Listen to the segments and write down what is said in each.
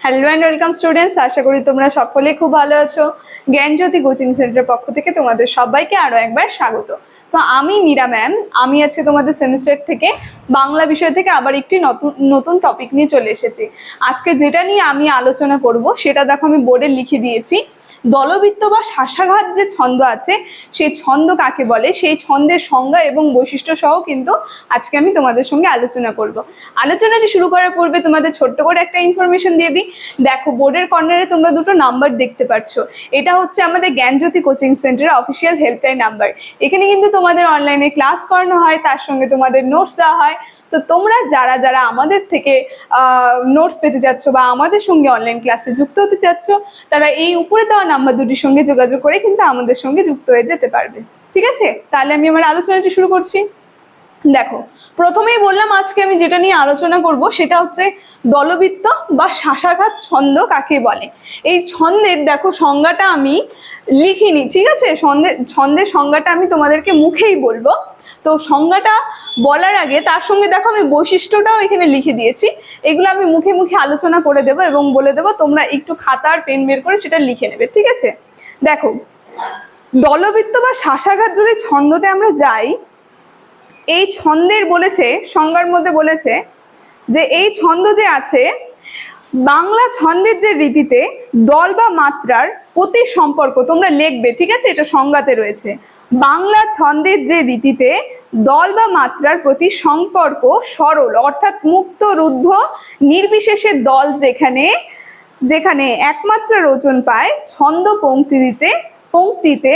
Hello and welcome students, আশা করি তোমরা সকলে খুব ভালো আছো। জ্ঞানজ্যোতি কোচিং সেন্টারের পক্ষ থেকে তোমাদের সবাইকে আরও একবার স্বাগত। তো আমি মীরা ম্যাম, আমি আজকে তোমাদের সেমিস্টার থেকে বাংলা বিষয় থেকে আবার একটি নতুন টপিক নিয়ে চলে এসেছি। আজকে যেটা নিয়ে আমি আলোচনা করব সেটা দেখো আমি বোর্ডে লিখে দিয়েছি। দলবৃত্ত বা শাসাঘাত যে ছন্দ আছে সেই ছন্দ কাকে বলে, সেই ছন্দের সংজ্ঞা এবং বৈশিষ্ট্য সহ কিন্তু আজকে আমি তোমাদের সঙ্গে আলোচনা করব। আলোচনাটি শুরু করার পূর্বে তোমাদের ছোট্ট করে একটা ইনফরমেশন দিয়ে দিই। দেখো বোর্ডের কর্নারে তোমরা দুটো নাম্বার দেখতে পাচ্ছ, এটা হচ্ছে আমাদের জ্ঞানজ্যোতি কোচিং সেন্টারের অফিসিয়াল হেল্পলাইন নাম্বার। এখানে কিন্তু তোমাদের অনলাইনে ক্লাস করানো হয়, তার সঙ্গে তোমাদের নোটস দেওয়া হয়। তো তোমরা যারা যারা আমাদের থেকে নোটস পেতে চাচ্ছ বা আমাদের সঙ্গে অনলাইন ক্লাসে যুক্ত হতে চাচ্ছ, তারা এই উপরে দেওয়া নাম্বার দুটির সঙ্গে যোগাযোগ করে কিন্তু আমাদের সঙ্গে যুক্ত হয়ে যেতে পারবে। ঠিক আছে, তাহলে আমি আমার আলোচনাটি শুরু করছি। দেখো, প্রথমেই বললাম আজকে আমি যেটা নিয়ে আলোচনা করব সেটা হচ্ছে দলবৃত্ত বা শাসাঘাত ছন্দ কাকে বলে। এই ছন্দের দেখো সংজ্ঞাটা আমি লিখিনি, ঠিক আছে? ছন্দের সংজ্ঞাটা আমি তোমাদেরকে মুখেই বলবো। তো সংজ্ঞাটা বলার আগে তার সঙ্গে দেখো আমি বৈশিষ্ট্যটাও এখানে লিখে দিয়েছি। এগুলো আমি মুখে মুখে আলোচনা করে দেবো এবং বলে দেবো, তোমরা একটু খাতা আর পেন বের করে সেটা লিখে নেবে, ঠিক আছে? দেখো, দলবৃত্ত বা শাসাঘাত যদি ছন্দতে আমরা যাই, এই ছন্দের বলেছে সংজ্ঞার মধ্যে বলেছে যে এই ছন্দ যে আছে বাংলা ছন্দের যে রীতিতে দল বা মাত্রার প্রতি সম্পর্ক, তোমরা লিখবে, ঠিক আছে? এটা সংজ্ঞাতে রয়েছে। বাংলা ছন্দের যে রীতিতে দল বা মাত্রার প্রতি সম্পর্ক সরল, অর্থাৎ মুক্ত রুদ্ধ নির্বিশেষে দল যেখানে যেখানে একমাত্রা রোচন পায়, ছন্দ পংক্তিতে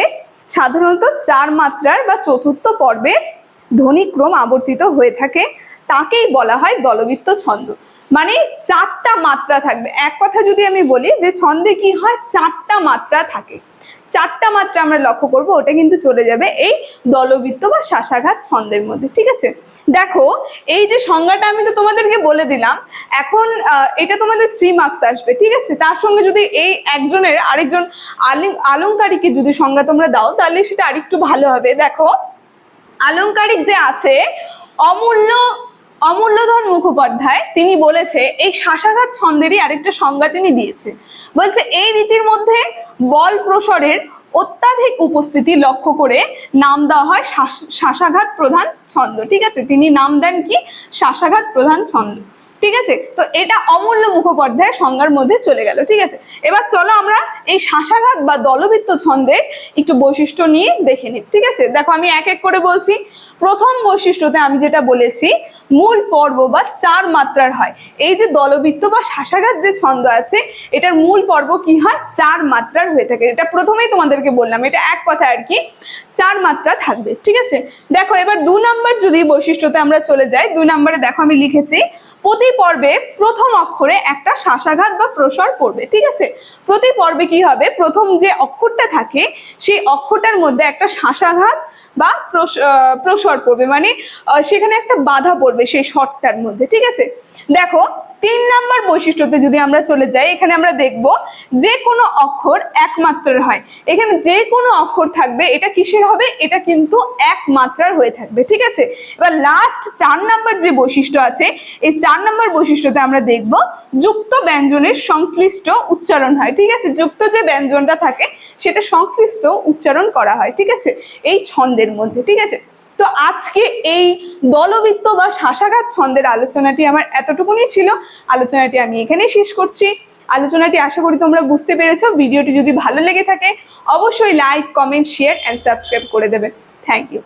সাধারণত 4 মাত্রার বা চতুর্থ পর্বের ধ্বনিক্রম আবর্তিত হয়ে থাকে, তাকেই বলা হয় দলবৃত্ত ছন্দ। মানে 4টা মাত্রা থাকবে। এক কথা যদি আমি বলি যে ছন্দে কি হয়, 4টা মাত্রা থাকে। 4টা মাত্রা আমরা লক্ষ্য করব, ওটা কিন্তু চলে যাবে এই দলবৃত্ত বা শাসাঘাত ছন্দের মধ্যে, ঠিক আছে? দেখো, এই যে সংজ্ঞাটা আমি তো তোমাদেরকে বলে দিলাম, এখন এটা তোমাদের 3 মার্কস আসবে, ঠিক আছে? তার সঙ্গে যদি এই একজনের আরেকজন আলংকারিকের যদি সংজ্ঞা তোমরা দাও তাহলে সেটা আরেকটু ভালো হবে। দেখো, আলংকারিক যে আছে অমূল্যধন মুখোপাধ্যায়, তিনি বলেছে এই শাসাঘাত ছন্দেরই আরেকটা সংজ্ঞা তিনি দিয়েছে। বলছে এই রীতির মধ্যে বল প্রসরের অত্যাধিক উপস্থিতি লক্ষ্য করে নাম দেওয়া হয় শাসাঘাত প্রধান ছন্দ, ঠিক আছে? তিনি নাম দেন কি, শাসাঘাত প্রধান ছন্দ, ঠিক আছে? তো এটা অমূল্য মুখোপাধ্যায়ের সংজ্ঞার মধ্যে চলে গেল, ঠিক আছে? এবার চলো আমরা এই শাসাঘাত বা দলবৃত্ত ছন্দের একটু বৈশিষ্ট্য নিয়ে দেখে নিই, ঠিক আছে? দেখো, আমি এক এক করে বলছি। প্রথম বৈশিষ্ট্যতে আমি যেটা বলেছি, মূল পর্ব বা 4 মাত্রার হয়। এই যে দলবৃত্ত বা শাসাঘাত যে ছন্দ আছে, এটার মূল পর্ব কি হয়, 4 মাত্রার হয়ে থাকে। এটা প্রথমেই তোমাদেরকে বললাম, এটা এক কথা আর কি, 4 মাত্রা থাকবে, ঠিক আছে? দেখো, এবার 2 নাম্বার যদি বৈশিষ্ট্যতে আমরা চলে যাই, 2 নম্বরে দেখো আমি লিখেছি প্রতি পর্বে প্রথম অক্ষরে একটা শাসাঘাত বা প্রসর পড়বে, ঠিক আছে? প্রতি পর্বে কি হবে, প্রথম যে অক্ষরটা থাকে সেই অক্ষরটার মধ্যে একটা শাসাঘাত বা প্রসর পড়বে, মানে সেখানে একটা বাধা পড়বে সেই স্বরটার মধ্যে, ঠিক আছে? দেখো, 3 নাম্বার বৈশিষ্ট্যতে যদি আমরা চলে যাই, এখানে আমরা দেখব যে কোনো অক্ষর এক মাত্রার হয়। এখানে যে কোনো অক্ষর থাকবে, এটা কিসের হবে, এটা কিন্তু এক মাত্রার হয়ে থাকবে, ঠিক আছে? এবার লাস্ট 4 নাম্বার যে বৈশিষ্ট্য আছে, এই 4 নাম্বার বৈশিষ্ট্যতে আমরা দেখব যুক্ত ব্যঞ্জনের সংশ্লিষ্ট উচ্চারণ হয়, ঠিক আছে? যুক্ত যে ব্যঞ্জনটা থাকে সেটা সংশ্লিষ্ট উচ্চারণ করা হয়, ঠিক আছে, এই ছন্দের মধ্যে, ঠিক আছে? তো আজকে এই দলবৃত্ত বা শাসাঘাত ছন্দের আলোচনাটি আমার এতটুকুনি ছিল। আলোচনাটি আমি এখানেই শেষ করছি। আলোচনাটি আশা করি তোমরা বুঝতে পেরেছো। ভিডিওটি যদি ভালো লেগে থাকে অবশ্যই like, comment, share and subscribe করে দেবে। Thank you.